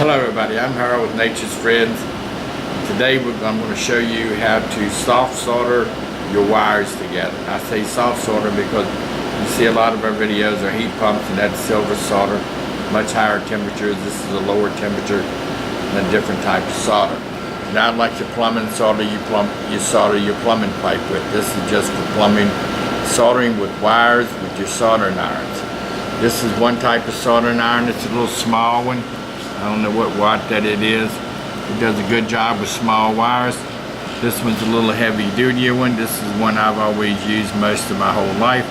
Hello everybody, I'm Harold with Nature's Friends. Today I'm going to show you how to soft solder your wires together. I say soft solder because you see a lot of our videos are heat pumps and that's silver solder, much higher temperatures. This is a lower temperature and a different type of solder. Not like the plumbing solder you solder your plumbing pipe with. This is just for plumbing, soldering with wires with your soldering irons. This is one type of soldering iron. It's a little small one. I don't know what watt that it is. It does a good job with small wires. This one's a little heavy duty one. This is one I've always used most of my whole life.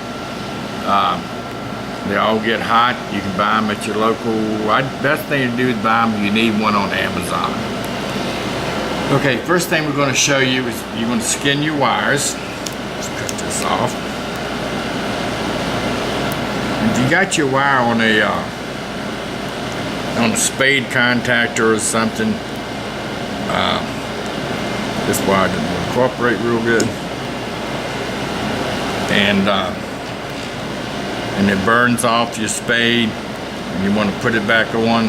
They all get hot. You can buy them at your local. Best thing to do is buy them if you need one on Amazon. Okay, first thing we're going to show you is you're going to skin your wires. Let's cut this off. If you got your wire on a spade contactor or something, this wire doesn't incorporate real good, and it burns off your spade and you want to put it back on.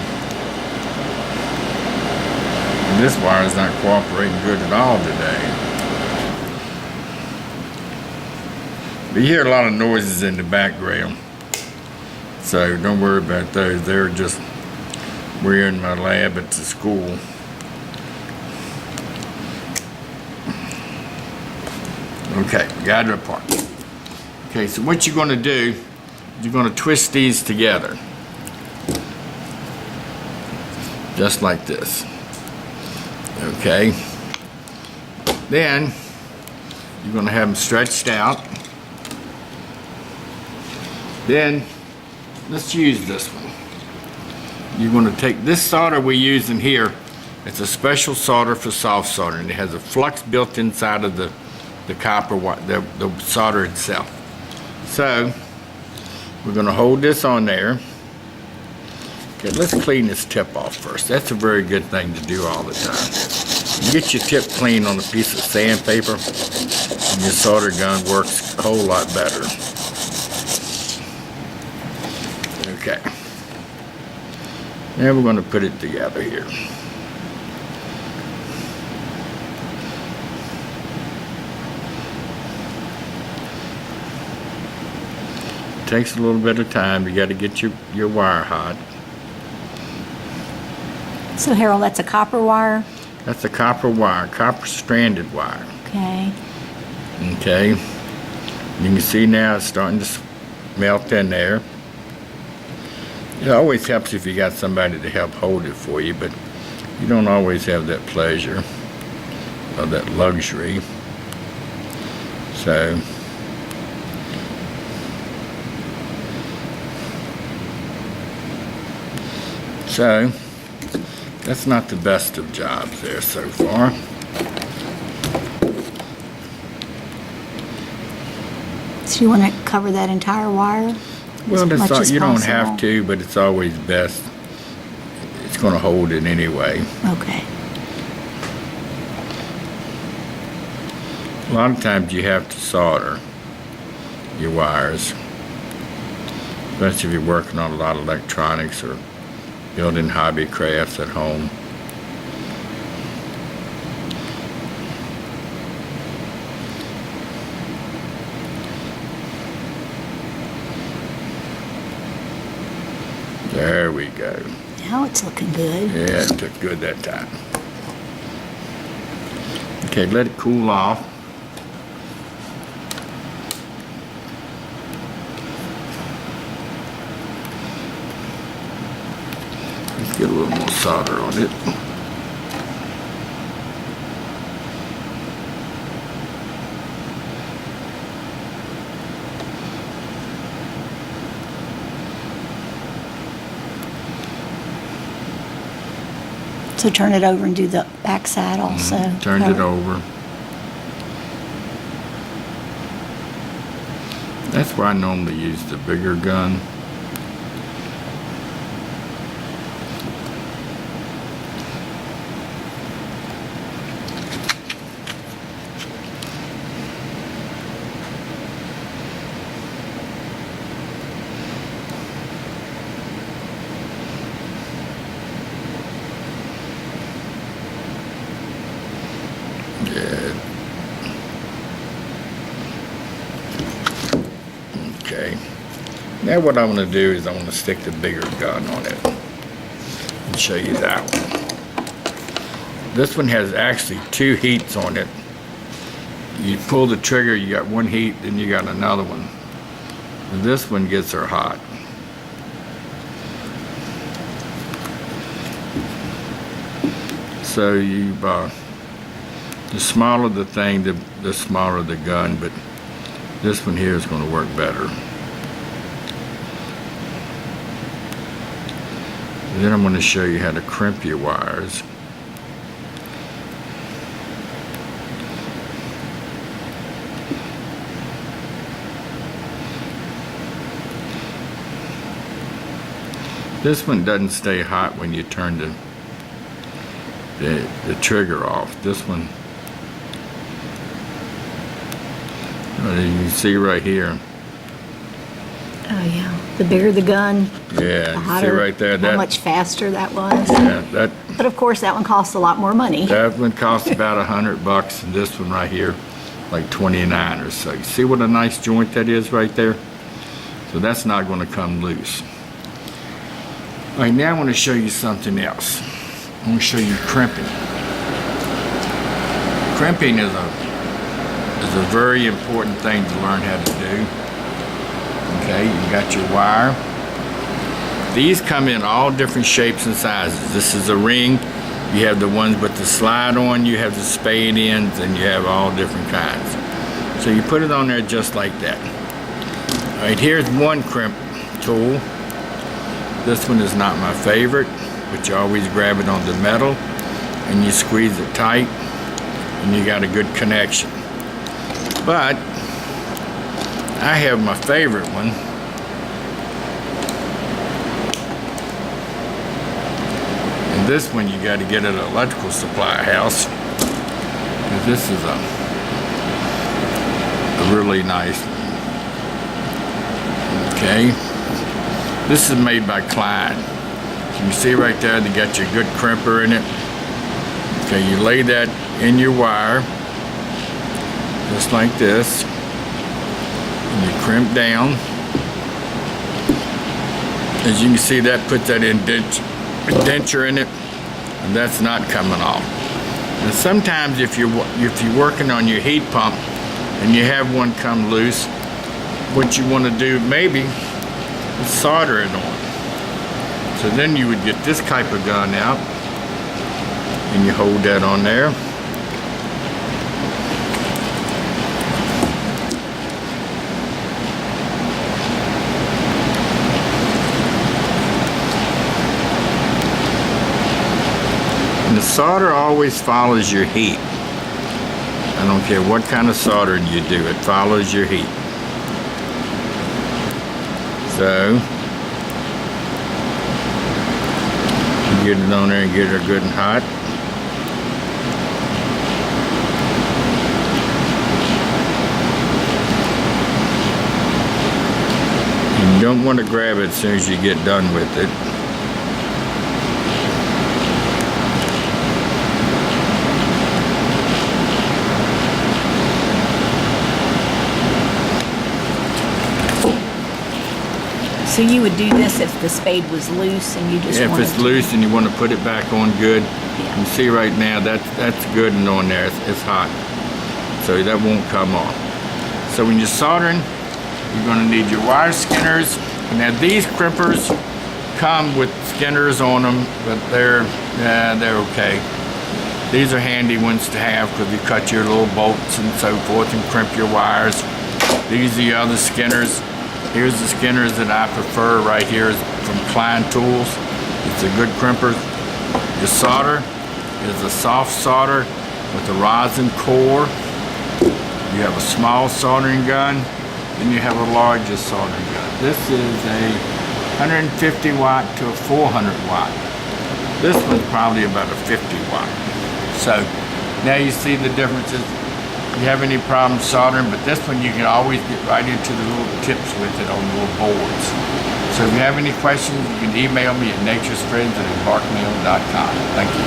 And this wire is not cooperating good at all today. But you hear a lot of noises in the background, so don't worry about those. They're just, we're in my lab at the school. Okay, we got it apart. Okay, so what you're going to do, you're going to twist these together. Just like this. Okay. Then, you're going to have them stretched out. Then, let's use this one. You're going to take this solder we use in here. It's a special solder for soft soldering. It has a flux built inside of the copper, the solder itself. So we're going to hold this on there. Okay, let's clean this tip off first. That's a very good thing to do all the time. You get your tip clean on a piece of sandpaper and your solder gun works a whole lot better. Okay. Now we're going to put it together here. It takes a little bit of time. You got to get your wire hot. So Harold, that's a copper wire? That's a copper wire, copper stranded wire. Okay. Okay. You can see now it's starting to melt in there. It always helps if you got somebody to help hold it for you, but you don't always have that pleasure or that luxury. So, that's not the best of jobs there so far. So you want to cover that entire wire? Well, you don't have to, but it's always best. It's going to hold it anyway. Okay. A lot of times you have to solder your wires, especially if you're working on a lot of electronics or building hobby crafts at home. There we go. Now it's looking good. Yeah, it took good that time. Okay, let it cool off. Let's get a little more solder on it. So turn it over and do the back side also. Turned it over. That's why I normally use the bigger gun. Now what I want to do is I want to stick the bigger gun on it and show you that one. This one has actually 2 heats on it. You pull the trigger, you got 1 heat, then you got another one. And this one gets her hot. So the smaller the thing, the smaller the gun, but this one here is going to work better. And then I'm going to show you how to crimp your wires. This one doesn't stay hot when you turn the trigger off. This one, you can see right here. Oh yeah, the bigger the gun, the Yeah, you see hotter, right there. how much faster that was. Yeah, But of course, that one costs a lot more money. that one costs about $100, and this one right here, like 29 or so. You see what a nice joint that is right there? So that's not going to come loose. All right, now I want to show you something else. I want to show you crimping. Crimping is a very important thing to learn how to do. Okay, you got your wire. These come in all different shapes and sizes. This is a ring. You have the ones with the slide on, you have the spade ends, and you have all different kinds. So you put it on there just like that. All right, here's one crimp tool. This one is not my favorite, but you always grab it on the metal and you squeeze it tight and you got a good connection. But I have my favorite one. And this one you got to get at an electrical supply house, because this is a really nice one. Okay, this is made by Klein. So you see right there, they got your good crimper in it. Okay, you lay that in your wire, just like this, and you crimp down. As you can see, that puts that indenture in it, and that's not coming off. And sometimes if you're working on your heat pump and you have one come loose, what you want to do maybe is solder it on. So then you would get this type of gun out and you hold that on there. And the solder always follows your heat. I don't care what kind of soldering you do, it follows your heat. So you get it on there and get her good and hot. And you don't want to grab it as soon as you get done with it. So you would do this if the spade was loose and you just If wanted it's to... loose and you want to put it back on good, you see right now that's good and on there. It's hot, so that won't come off. So when you're soldering, you're going to need your wire skinners. And now these crimpers come with skinners on them, but they're okay. These are handy ones to have because you cut your little bolts and so forth and crimp your wires. These are the other skinners. Here's the skinners that I prefer right here from Klein Tools. It's a good crimper. Your solder is a soft solder with a rosin core. You have a small soldering gun, then you have a larger soldering gun. This is a 150 watt to a 400 watt. This one's probably about a 50 watt. So now you see the differences. If you have any problems soldering, but this one you can always get right into the little tips with it on the little boards. So if you have any questions, you can email me at naturesfriends@embarkmail.com. Thank you.